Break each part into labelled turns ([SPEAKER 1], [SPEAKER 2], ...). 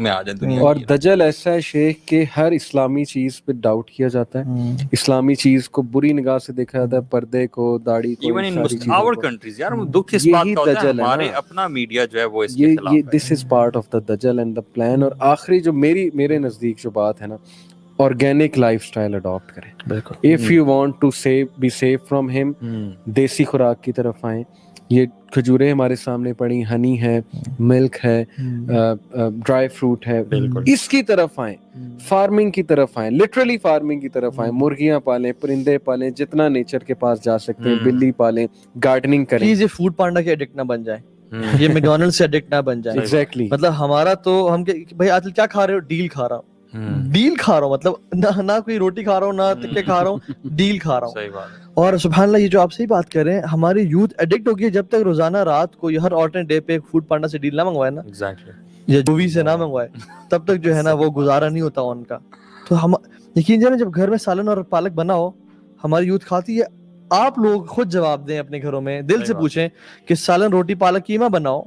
[SPEAKER 1] میں آ جائیں دنیا
[SPEAKER 2] اور دجل ایسا ہے شیخ کہ ہر اسلامی چیز پہ ڈاؤٹ کیا جاتا ہے, اسلامی چیز کو بری نگاہ سے دیکھا جاتا ہے, پردے کو, داڑھی کو,
[SPEAKER 1] ایون ان آور کنٹریز. یار دکھ اس بات
[SPEAKER 2] یہی
[SPEAKER 1] کا ہوتا ہے
[SPEAKER 2] دجل ہے
[SPEAKER 1] ہمارے
[SPEAKER 2] نا,
[SPEAKER 1] اپنا میڈیا جو ہے وہ اس کے خلاف
[SPEAKER 2] یہ
[SPEAKER 1] ہے.
[SPEAKER 2] This is part of the دجل اینڈ دا پلان. اور آخری جو میرے نزدیک جو بات ہے نا, آرگینک لائف اسٹائل اڈاپٹ کریں.
[SPEAKER 3] بالکل.
[SPEAKER 2] If you want to be safe from ہم, دیسی خوراک کی طرف آئیں. یہ کھجوریں ہمارے سامنے پڑی, ہنی ہے, ملک ہے, ڈرائی فروٹ ہے, اس کی طرف آئیں. فارمنگ کی طرف آئیں, لٹرلی فارمنگ کی طرف آئیں. مرغیاں پالیں, پرندے پالیں, جتنا نیچر کے پاس جا سکتے ہیں, بلی پالیں, گارڈننگ کریں.
[SPEAKER 3] پلیز یہ فوڈ پانڈا کے ایڈکٹ نہ بن جائیں, یہ میکڈونلڈ سے ایڈکٹ نہ بن جائیں.
[SPEAKER 2] ایگزیکٹلی,
[SPEAKER 3] مطلب ہمارا تو ہم بھائی آج کیا کھا رہے ہو, ڈیل کھا رہا ہوں, ڈیل کھا رہا ہوں, مطلب نہ کوئی روٹی کھا رہا ہوں, نہ تکے کھا رہا ہوں, ڈیل کھا رہا ہوں.
[SPEAKER 1] صحیح بات.
[SPEAKER 3] اور سبحان اللہ, یہ جو آپ صحیح بات کر رہے ہیں, ہماری یوتھ ایڈکٹ ہو گئی ہے. جب تک روزانہ رات کو ہر آلٹرنیٹ ڈے پہ فوڈ پانڈا سے ڈیل نہ منگوائے نا, یا جووی سے نہ منگوائے, تب تک جو ہے نا وہ گزارا نہیں ہوتا ان کا. تو ہم یقین جانے جب گھر میں سالن اور پالک بنا ہو, ہماری یوتھ کھاتی ہے. آپ لوگ خود جواب دیں اپنے گھروں میں, دل سے پوچھیں کہ سالن روٹی پالک قیمہ بناؤ,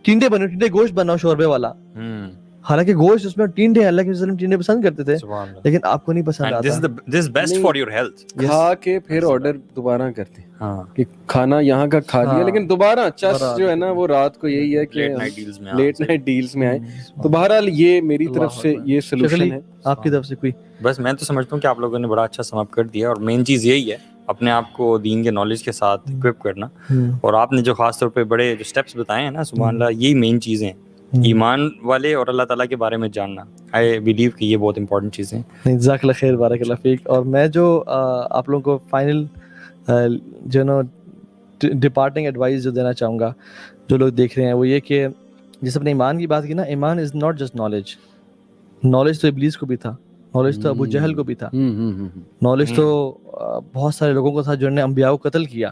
[SPEAKER 3] ٹینڈے بناؤ, ٹینڈے گوشت بناؤ شوربے والا. حالانکہ گوشت اس میں ٹینڈے, اللہ کے وسلم ٹینڈے پسند کرتے تھے, لیکن آپ کو نہیں پسند آتا.
[SPEAKER 1] This is best for your health.
[SPEAKER 2] کھا کے پھر آرڈر دوبارہ کرتے ہیں کہ کھانا یہاں کا کھا لیا, لیکن دوبارہ چس جو ہے نا وہ رات کو یہی ہے کہ لیٹ نائٹ ڈیلز میں آئے. تو بہرحال یہ میری طرف سے یہ سلوشن ہے.
[SPEAKER 3] آپ کی طرف سے کوئی؟
[SPEAKER 1] بس میں تو سمجھتا ہوں کہ آپ لوگوں نے بڑا اچھا سم اپ کر دیا, اور مین چیز یہی ہے اپنے آپ کو دین کے نالج کے ساتھ اکوپ کرنا. اور آپ نے جو خاص طور پہ بڑے جو اسٹیپس بتائے ہیں نا, سبحان اللہ, یہی مین چیزیں ہیں. ایمان والے اور اللہ تعالیٰ کے بارے میں جاننا, آئی بلیو کہ یہ بہت امپورٹنٹ چیزیں ہیں.
[SPEAKER 3] جزاک اللہ خیر, بارک اللہ فیک. اور میں جو آپ لوگوں کو فائنل جو نا ڈپارٹنگ ایڈوائز جو دینا چاہوں گا جو لوگ دیکھ رہے ہیں, وہ یہ کہ جس اپنے ایمان کی بات کی نا, ایمان is not just knowledge. Knowledge تو ابلیس کو بھی تھا, نالج تو ابو جہل کو بھی تھا, نالج تو بہت سارے لوگوں کو تھا جنہوں نے انبیاء کو قتل کیا.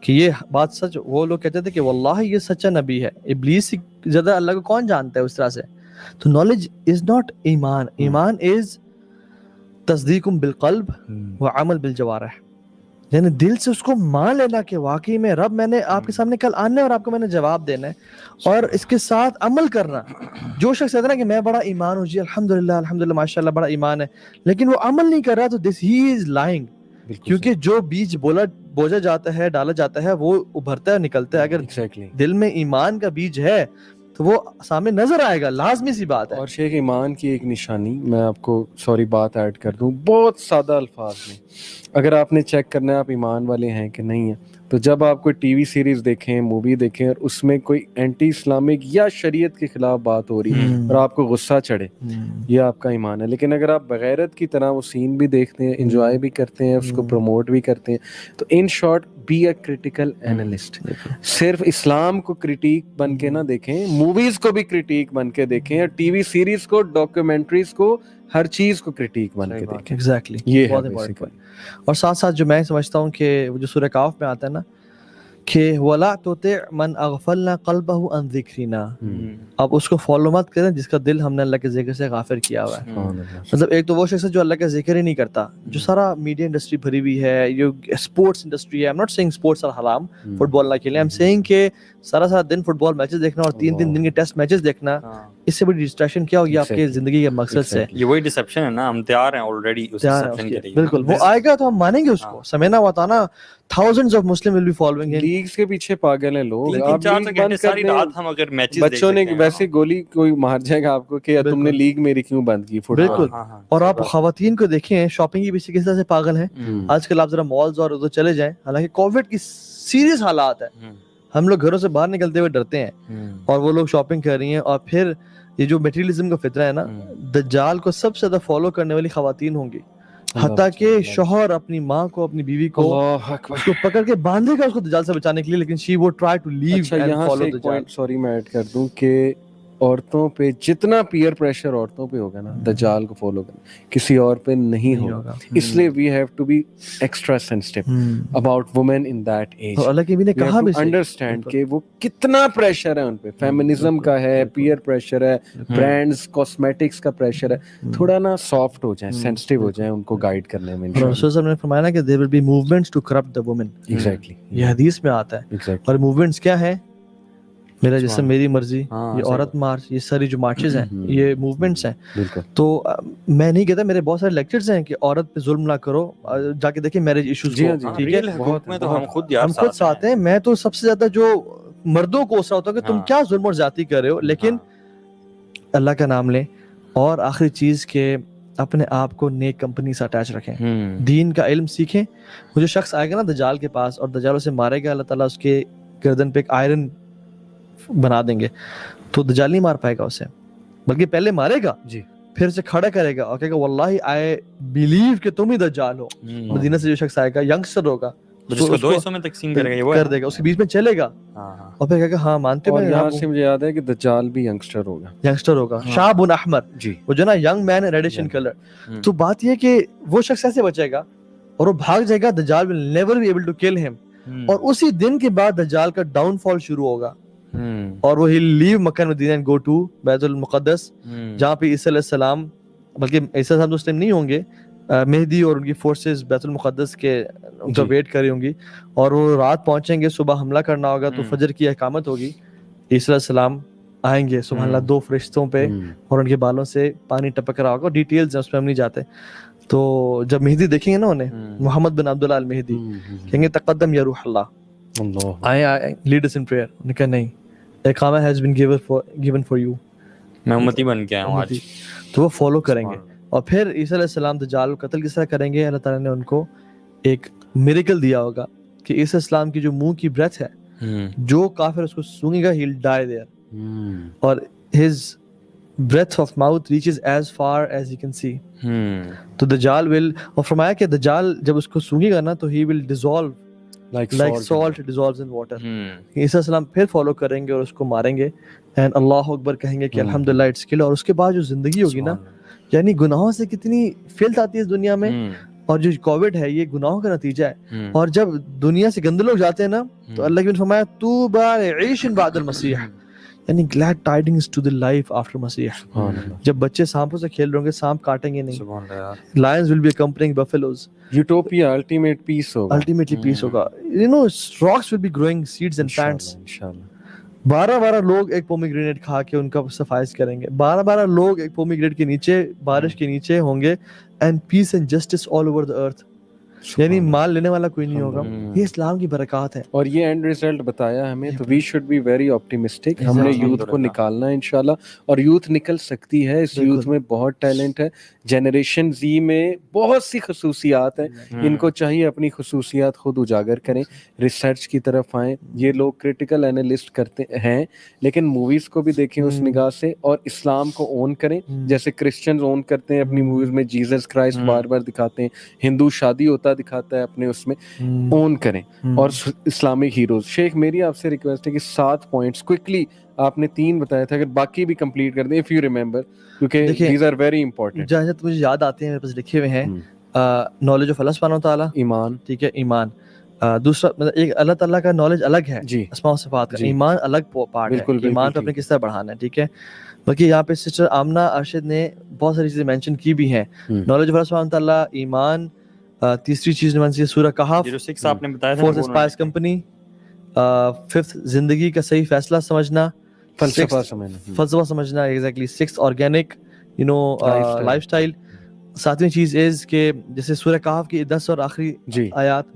[SPEAKER 3] کہ یہ بات سچ, وہ لوگ کہتے تھے کہ واللہ یہ سچا نبی ہے. ابلیس سے زیادہ اللہ کو کون جانتا ہے اس طرح سے. تو نالج از ناٹ ایمان. ایمان از تصدیق بالقلب وعمل بالجوارح, یعنی دل سے اس کو مان لینا کہ واقعی میں رب میں نے آپ کے سامنے کل آنا ہے اور آپ کو میں نے جواب دینا ہے, اور اس کے ساتھ عمل کرنا. جو شخص کہتا ہے نا کہ میں بڑا ایمان ہوں, جی الحمدللہ ماشاءاللہ بڑا ایمان ہے, لیکن وہ عمل نہیں کر رہا, تو دس ہی از لائنگ. کیونکہ جو بیج بوجا جاتا ہے, ڈالا جاتا ہے, وہ ابھرتا ہے, نکلتا ہے. اگر دل میں ایمان کا بیج ہے تو وہ سامنے نظر آئے گا, لازمی سی بات ہے.
[SPEAKER 2] اور شیخ ایمان کی ایک نشانی میں آپ کو بات ایڈ کر دوں بہت سادہ الفاظ میں, اگر آپ نے چیک کرنا ہے آپ ایمان والے ہیں کہ نہیں ہیں, تو جب آپ کوئی ٹی وی سیریز دیکھیں, مووی دیکھیں, اور اس میں کوئی اینٹی اسلامک یا شریعت کے خلاف بات ہو رہی ہے اور آپ کو غصہ چڑھے, یہ آپ کا ایمان ہے. لیکن اگر آپ بغیرت کی طرح وہ سین بھی دیکھتے ہیں, انجوائے بھی کرتے ہیں, اس کو پروموٹ بھی کرتے ہیں, تو in short be a critical analyst. صرف اسلام کو کریٹیک بن کے نہ دیکھیں, موویز کو بھی کریٹیک بن کے دیکھیں, اور ٹی وی سیریز کو, ڈاکیومنٹریز کو, ہر چیز کو کریٹیک بن کے دیکھیں.
[SPEAKER 3] ایگزیکٹلی,
[SPEAKER 2] یہ
[SPEAKER 3] بہت امپورٹنٹ پوائنٹ. اور ساتھ ساتھ جو میں سمجھتا ہوں کہ جو سورہ کاف میں آتا ہے نا کہ وَلَا تُطِعْ مَنْ أَغْفَلْنَا قَلْبَهُ عَنْ ذِكْرِنَا, اب اس کو فالو مت کریں جس کا دل ہم نے اللہ کے ذکر سے غافل کیا ہوا ہے. مطلب ایک تو وہ شخص ہے جو اللہ کا ذکر ہی نہیں کرتا, جو سارا میڈیا انڈسٹری بھری ہوئی ہے, جو اسپورٹس انڈسٹری ہے. I'm not saying sports are حرام, فٹ بال نہ کھیلیں. I'm saying کہ سارا دن فٹ بال میچز دیکھنا اور 3 دن کے ٹیسٹ میچز دیکھنا, اس سے بڑی ڈسٹریکشن کیا ہوگی آپ کی زندگی کے مقصد سے.
[SPEAKER 1] یہ وہی ڈسپشن ہے نا, ہم تیار ہیں آلریڈی اس ڈسپشن کے لیے.
[SPEAKER 3] بالکل, وہ آئے گا تو ہم مانیں گے اس کو. سمینا وطانا thousands of Muslim will be following him.
[SPEAKER 2] لیگز کے پیچھے پاگل ہیں لوگ.
[SPEAKER 1] آپ ساری رات ہم اگر میچز
[SPEAKER 2] بچوں نے ویسے گولی کوئی مار جائے گا آپ کو کہ تم نے لیگ میری کیوں بند کی.
[SPEAKER 3] بالکل. اور آپ خواتین کو دیکھیں شاپنگ کی پیچھے کس طرح سے پاگل ہیں آج کل. آپ ذرا مالز اور ادھر چلے جائیں, حالانکہ کووڈ کی سیریس حالات ہے, ہم لوگ گھروں سے باہر نکلتے ہوئے ڈرتے ہیں, اور وہ لوگ شاپنگ کر رہی ہیں. اور پھر یہ جو میٹیریلزم کا فطرہ ہے نا, دجال کو سب سے زیادہ فالو کرنے والی خواتین ہوں گی, حتیٰ کہ شوہر اپنی ماں کو, اپنی بیوی کو اس کو پکڑ کے باندھے گا اس کو دجال سے بچانے کے لیے, لیکن she would try to leave and follow دجال.
[SPEAKER 2] سوری میں ایڈ کر دوں کہ عورتوں پہ جتنا پیئر پریشر عورتوں پہ ہوگا نا, دجال کو فالو کرنا, کسی اور پہ نہیں ہوگا. اس لیے we have to be extra sensitive about women in that age.
[SPEAKER 3] اللہ کے بھی نے کہا بھی
[SPEAKER 2] انڈرسٹینڈ کہ وہ کتنا پریشر ہے ان پہ, فیمنزم کا ہے, پیئر پریشر ہے, برانڈز کاسمیٹکس کا پریشر ہے. تھوڑا نا سافٹ ہو جائیں, سینسٹیو ہو جائیں ان کو گائیڈ کرنے میں.
[SPEAKER 3] رسول صلی اللہ علیہ وسلم نے فرمایا نا کہ there will be movements to corrupt the women.
[SPEAKER 2] Exactly,
[SPEAKER 3] یہ حدیث میں آتا ہے. اور موومنٹس کیا ہے؟ میرا جسم میری مرضی, یہ عورت مارچ, یہ ساری جو مارچز ہیں, یہ موومنٹس ہیں. تو میں نہیں کہتا, میرے بہت سارے لیکچرز ہیں کہ عورت پہ ظلم نہ کرو, جا کے دیکھیں میرج ایشوز کو, ٹھیک ہے,
[SPEAKER 1] ہم خود
[SPEAKER 3] ساتھ ہیں. میں تو سب سے زیادہ جو مردوں کو غصہ ہوتا ہے کہ تم کیا ظلم اور زیادتی کر رہے ہو, لیکن اللہ کا نام لیں. اور آخری چیز کہ اپنے آپ کو نیک کمپنی سے اٹیچ رکھیں, دین کا علم سیکھیں. وہ جو شخص آئے گا نا دجال کے پاس اور دجال اسے مارے گا, اللہ تعالیٰ اس کے گردن پہ ایک آئرن بنا دیں گے, تو دجال نہیں مار پائے گا اسے, بلکہ پہلے مارے گا, پھر اسے کھڑا کرے گا اور کہے گا واللہ آئی بیلیو کہ تم ہی دجال ہو. مدینہ سے جو شخص آئے گا, ینگسٹر ہوگا,
[SPEAKER 1] اس کو 2 حصوں میں تقسیم کرے گا,
[SPEAKER 3] کر دے گا, اس کے بیچ میں چلے گا, اور پھر کہے گا ہاں مانتے ہیں.
[SPEAKER 2] یہاں سے مجھے یاد ہے کہ دجال بھی ینگسٹر ہوگا,
[SPEAKER 3] شاب احمر, وہ جو نا ینگ مین ریڈش ان کلر. تو بات یہ کہ وہ شخص ایسے بچے گا اور وہ بھاگ جائے گا, دجال will never be able to kill him. اور اسی دن کے بعد دجال کا ڈاؤن فال شروع ہوگا, اور وہ he'll leave Mecca Medina and go to بیت المقدس, جہاں پہ عیسیٰ علیہ السلام, بلکہ عیسیٰ علیہ السلام تو اس ٹائم نہیں ہوں گے, مہدی اور ان کی فورسز بیت المقدس کے ان کا ویٹ کر رہی ہوں گی, اور وہ رات پہنچیں گے, صبح حملہ کرنا ہوگا, تو فجر کی اقامت ہوگی, عیسیٰ علیہ السلام آئیں گے سبحان اللہ 2 فرشتوں پہ, اور ان کے بالوں سے پانی ٹپک رہا ہوگا. ڈیٹیلز ہیں اس پہ ہم نہیں جاتے. تو جب مہدی دیکھیں گے نا انہیں, محمد بن عبداللہ المہدی, کہیں گے تقدم یا روح اللہ, آئے لیڈ اس ان پریئر. انہوں نے کہا نہیں, اقامہ has been given for you,
[SPEAKER 1] میں امتی بن کے آیا ہوں آج.
[SPEAKER 3] تو وہ فالو کریں گے. اور پھر عیسیٰ علیہ السلام دجال کو قتل کس طرح کریں گے, اللہ تعالیٰ نے ان کو ایک میریکل دیا ہوگا کہ عیسیٰ السلام کی جو منہ کی بریتھ ہے, جو کافر اس کو سونگے گا he'll die there, اور his breath of mouth reaches as far as he can see. تو دجال will, اور فرمایا کہ دجال جب اس کو سونگے گا نا تو he will dissolve like salt dissolves in water. عیسیٰ السلام پھر فالو کریں گے اور اس کو ماریں گے, and اللہ اکبر کہیں گے کہ الحمدللہ اٹس کل. اور اس کے بعد جو زندگی ہوگی نا, یعنی گناہوں سے کتنی فلت آتی ہے اس دنیا میں, اور جو کووڈ ہے یہ گناہوں کا نتیجہ ہے. اور جب دنیا سے گندے لوگ جاتے ہیں نا, تو اللہ کی نے فرمایا طوبی لعیش بعد المسیح, یعنی glad tidings to the life after مسیح. جب بچے سانپوں سے کھیل رہے ہوں گے, سانپ کاٹیں گے نہیں. lions will be accompanying buffaloes.
[SPEAKER 2] utopia ultimate peace ہوگا,
[SPEAKER 3] ultimately peace ہوگا. you know rocks will be growing seeds and plants. انشاءاللہ 12 لوگ ایک پومیگرینیٹ کھا کے ان کا صفائش کریں گے. 12 لوگ ایک پومیگرینیٹ کے نیچے بارش کے نیچے ہوں گے, and peace and justice all over the earth. یعنی مال لینے والا کوئی نہیں ہوگا. یہ اسلام کی برکات ہے.
[SPEAKER 2] اور یہ اینڈ ریزلٹ بتایا ہمیں, تو we should be very optimistic. ہم نے یوتھ کو نکالنا ہے انشاءاللہ, اور یوتھ نکل سکتی ہے. اس یوتھ میں بہت ٹیلنٹ ہے. جنریشن زی میں بہت سی خصوصیات ہیں, ان کو چاہیے اپنی خصوصیات خود اجاگر کریں, ریسرچ کی طرف آئیں. یہ لوگ کرٹیکل انالسٹ کرتے ہیں, لیکن موویز کو بھی دیکھیں اس نگاہ سے, اور اسلام کو اون کریں جیسے کرسچنز اون کرتے ہیں اپنی موویز میں, جیزس کرائسٹ بار بار دکھاتے ہیں, ہندو شادی ہوتا دکھاتا ہے اپنے اس میں, اون کریں. اور اسلامک ہیروز. شیخ میری آپ سے ریکویسٹ ہے کہ 7 پوائنٹس کوئکلی, آپ نے 3 بتایا تھا, اگر باقی بھی کمپلیٹ کر دیں اف یو ریمبر, کیونکہ دیز آر ویری امپورٹنٹ.
[SPEAKER 3] جہاں مجھے یاد آتے ہیں میرے پاس لکھے ہوئے ہیں, نالج آف اللہ سبحانہ وتعالیٰ, ایمان, ٹھیک ہے, ایمان. دوسرا مطلب ایک اللہ تعالیٰ کا نالج الگ ہے, اسماء و صفات کا. ایمان الگ پارٹ ہے, ایمان پہ اپنے کس طرح بڑھانا ہے, ٹھیک ہے. بلکہ یہاں پہ سسٹر آمنہ ارشد نے بہت ساری چیزیں مینشن کی بھی ہیں. نالج آف اللہ سبحانہ وتعالیٰ, ایمان, تیسری چیز نے سورہ کہف,
[SPEAKER 1] 06 آپ نے بتایا تھا,
[SPEAKER 3] فورتھ اسپائس کمپنی, ففتھ زندگی کا صحیح فیصلہ سمجھنا, فلسفہ سمجھنا, exactly. Six organic life style. 7ویں چیز از کہ جیسے سورہ کہف کی 10 اور آخری آیات,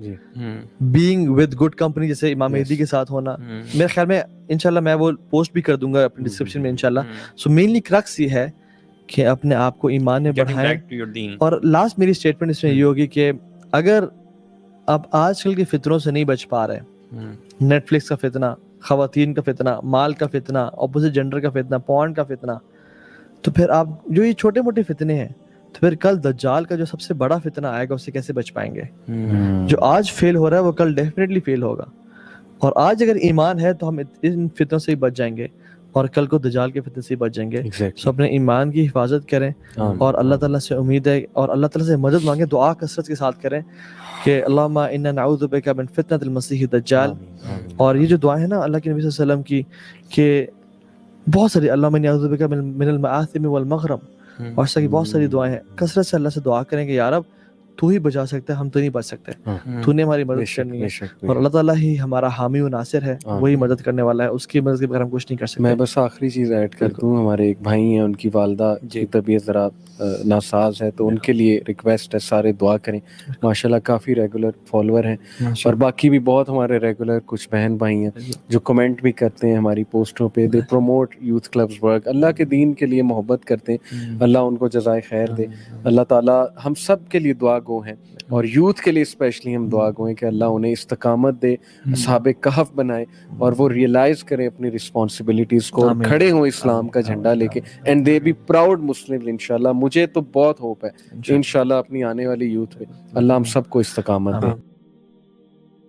[SPEAKER 3] بینگ ود گڈ کمپنی, جیسے امام مہدی کے ساتھ ہونا. میرے خیال میں انشاءاللہ میں وہ پوسٹ بھی کر دوں گا اپنی ڈسکرپشن میں انشاءاللہ. سو مینلی کرکس یہ ہے کہ اپنے آپ کو ایمان میں بڑھائیں. اور لاسٹ میری اسٹیٹمنٹ اس میں یہ ہوگی کہ اگر آپ آج کل کے فتنوں سے نہیں بچ پا رہے, نیٹ فلکس کا فتنہ, خواتین کا فتنہ, مال کا فتنہ, اپوزٹ جینڈر کا فتنہ, پورن کا فتنہ, تو پھر آپ جو یہ چھوٹے موٹے فتنے ہیں, تو پھر کل دجال کا جو سب سے بڑا فتنہ آئے گا اس سے کیسے بچ پائیں گے؟ جو آج فیل ہو رہا ہے وہ کل ڈیفینیٹلی فیل ہوگا. اور آج اگر ایمان ہے تو ہم ان فتنوں سے ہی بچ جائیں گے, اور کل کو دجال کے فتنے سے بچ جائیں گے. سو اپنے ایمان کی حفاظت کریں, اور اللہ تعالیٰ سے امید ہے, اور اللہ تعالیٰ سے مدد مانگیں, دعا کثرت کے ساتھ کریں کہ اللہم انا نعوذ بک من فتنۃ المسیح الدجال. اور یہ جو دعائیں ہیں نا اللہ کے نبی صلی اللہ علیہ وسلم کی, کہ بہت ساری, اللہم انی اعوذ بک من المآثم والمغرم, اور ایسا کی بہت ساری دعائیں ہیں. کثرت سے اللہ سے دعا کریں کہ یا رب تو ہی بچا سکتا ہے, ہم تو نہیں بچ سکتے, تو نے ہماری مدد کرنی ہے, اور اللہ تعالیٰ ہی ہمارا حامی و ناصر ہے, وہی مدد کرنے والا ہے, اس کی مدد کے بغیر ہم کچھ نہیں کر سکتے.
[SPEAKER 2] میں بس آخری چیز ایڈ کر دوں, ہمارے ایک بھائی ہیں, ان کی والدہ کی طبیعت ذرا ناساز ہے, تو ان کے لیے ریکویسٹ ہے سارے دعا کریں. ماشاءاللہ کافی ریگولر فالوور ہیں, اور باقی بھی بہت ہمارے ریگولر کچھ بہن بھائی ہیں جو کمنٹ بھی کرتے ہیں ہماری پوسٹوں پہ, they promote youth clubs work, اللہ کے دین کے لیے محبت کرتے ہیں, اللہ ان کو جزائے خیر دے. اللہ تعالیٰ ہم سب کے لیے دعا گو ہیں, اور یوتھ کے لیے اسپیشلی ہم دعا گو ہیں کہ اللہ انہیں استقامت دے, اصحاب کہف بنائے, اور وہ ریئلائز کریں اپنی رسپانسبلٹیز کو, اور کھڑے ہوں اسلام کا جھنڈا لے کے, اینڈ دے بی پراؤڈ مسلم انشاءاللہ. مجھے تو بہت ہوپ ہے انشاءاللہ اپنی آنے والی یوتھ پہ. اللہ ہم سب کو استقامت دے.